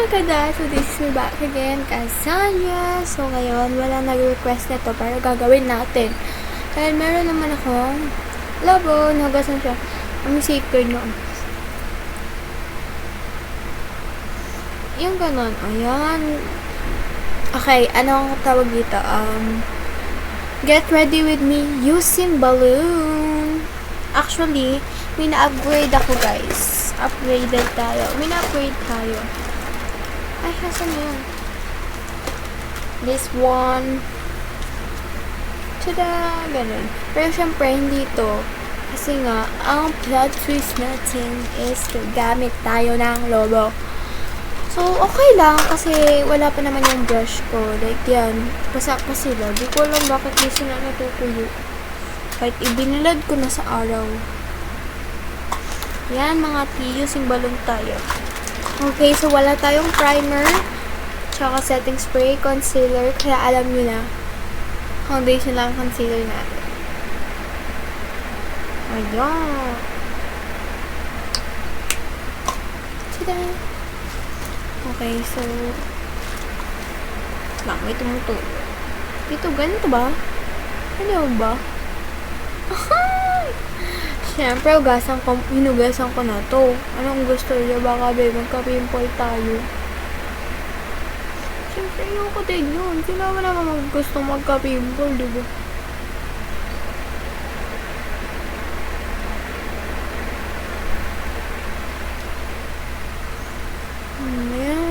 kada! So this is me back again, Kazanya. So ngayon, wala nag-request na to pero gagawin natin. Dahil meron naman akong labo, nagasan siya. Ang safeguard noon. Yung ganon, ayan. Okay, anong tawag dito? Get ready with me using balloon. Actually, may na-upgrade ako guys. Upgraded tayo. May na-upgrade tayo. Ay, hasan na yun? This one. Tada! Ganun. Pero syempre, hindi to. Kasi nga, ang plot twist natin is gamit tayo ng lobo. So, okay lang kasi wala pa naman yung brush ko. Like, yan. Basa pa sila. Di ko alam bakit di sila natutuyo. Kahit ibinilad ko na sa araw. Yan, mga using balloon tayo. Okay, so wala tayong primer, tsaka setting spray, concealer, kaya alam nyo na, foundation lang concealer natin. Ayan. Tada! Okay, so, may tumutulo. Ito, ganito ba? Ano ba? Siyempre, hinugasan ko na to. Anong gusto niya? Baka magka-pimple tayo. Siyempre, yung ko din yun. Sino naman gusto magka-pimple, diba? Ayan.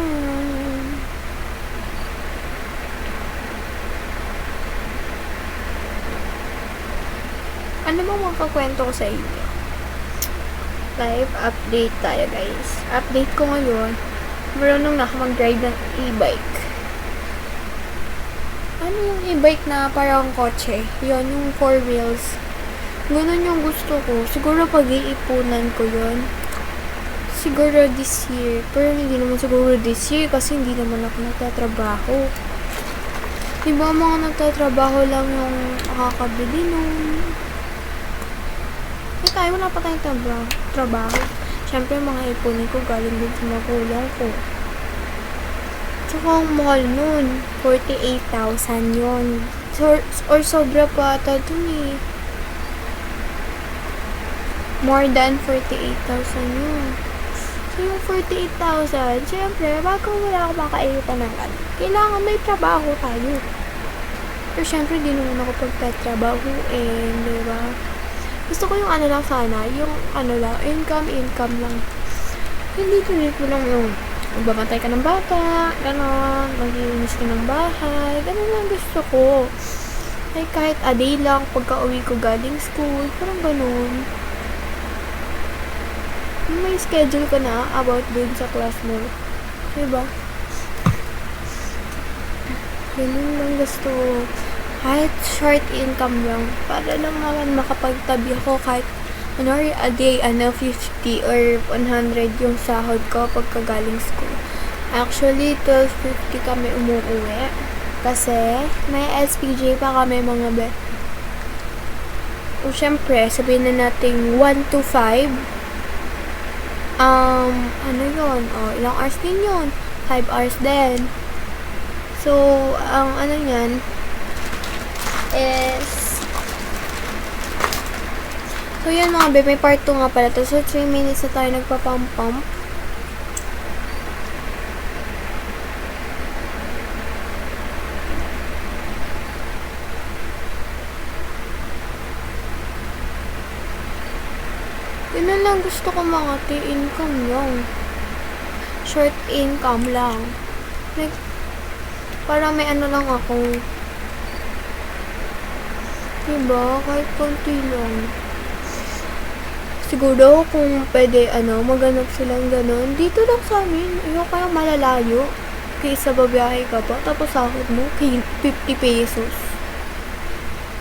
Ano bang makakwento ko sa inyo? Live update tayo guys. Update ko ngayon. Marunong na ako mag-drive ng e-bike. Ano yung e-bike na parang kotse? Yun, yung 4 wheels. Ganun yung gusto ko. Siguro pag-iipunan ko yun. Siguro this year. Pero hindi naman siguro this year kasi hindi naman ako nagtatrabaho. Diba mga nagtatrabaho lang yung makakabili nung tayo, wala pa tayong trabaho. Siyempre, mga ipunin ko galing din sa magulang ko. Tsaka, ang mahal nun. 48,000 yun. Or sobra pa ata dun eh. More than 48,000 yun. So, yung 48,000, siyempre, bago wala ako makaipan ng ano, kailangan may trabaho tayo. Pero siyempre, di naman ako pagtatrabaho diba? Gusto ko yung ano lang sana, yung ano lang, income lang. Hindi tuloy ko lang yung magbabantay ka ng bata, gano'n, maglilinis ka ng bahay, gano'n lang gusto ko. Like, kahit a day lang, pagka-uwi ko galing school, parang gano'n. May schedule ka na about dun sa class mo. Diba? Ganun lang gusto ko. Kahit short income lang, para lang naman makapagtabi ako kahit a day, 50 or 100 yung sahod ko pagkagaling school. Actually, 12:50 kami umuwi kasi may SPJ pa kami mga O syempre, sabihin na natin 1 to 5. Ano yun? Ilang hours din yun? 5 hours din. So, ang ano yan, is so yan mga babe, may part 2 nga pala to. So 3 minutes na tayo nagpa-pump. Yun lang gusto ko mga income lang. Short income lang. Like, para may ano lang ako. Diba? Kahit konti lang. Siguro kung pwede, maganap silang ganon. Dito lang sa amin. Ayaw kayang malalayo. Kaysa babiyahe ka pa. Tapos sahod mo, 50 pesos.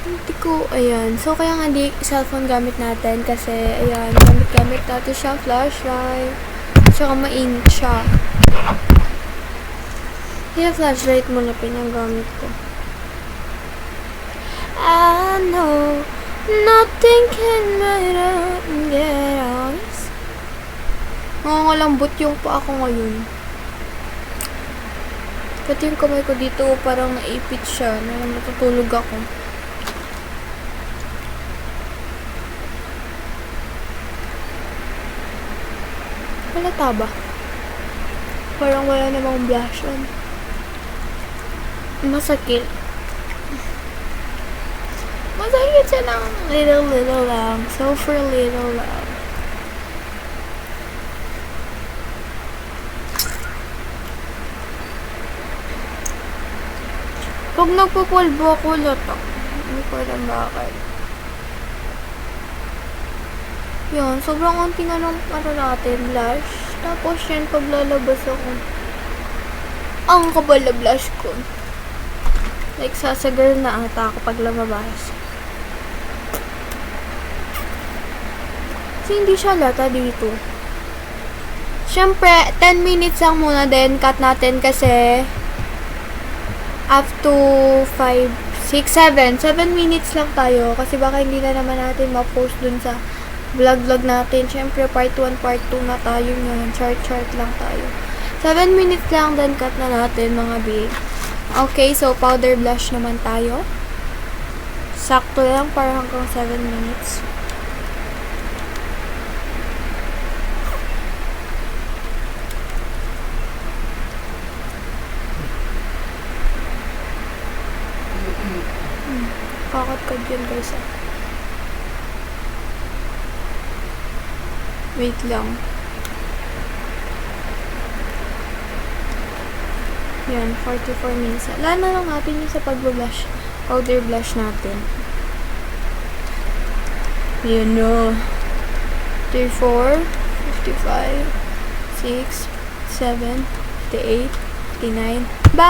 Hindi ko, ayan. So, kaya nga di cellphone gamit natin. Kasi, ayan, gamit natin siya. Flashlight. Tsaka mainit siya. Kaya flashlight mo na pinagamit ko. I know nothing can get us. Nangangalambot yung pa ako ngayon. Pati yung kamay ko dito, parang naipit siya. Natutulog ako. Halata ba? Parang wala namang blush on. Masakit. Masakit siya ng little lang. Super little lang. Pag nagpupulbo ako, latak. Hindi ko alam bakit. Yun, sobrang unti nga nung natin, blush. Tapos yan, pag lalabas ako, ang kapal na blush ko. Like, sasagal na ata ako pag lumabas. Kasi hindi siya lata dito. Siyempre, 10 minutes lang muna din. Cut natin kasi up to 5, 6, 7. 7 minutes lang tayo. Kasi baka hindi na naman natin ma-post dun sa vlog natin. Siyempre, part 1, part 2 na tayo ngayon. Chart lang tayo. 7 minutes lang, then cut na natin, mga babe. Okay, so powder blush naman tayo. Sakto lang, para hanggang 7 minutes. Kakat yun, guys. Wait lang. Yan, 44 minutes. Lala na lang natin yung sa pag-blush. Powder blush natin. Yun no. 34, 55, 6, 7, 58, 59. Bye!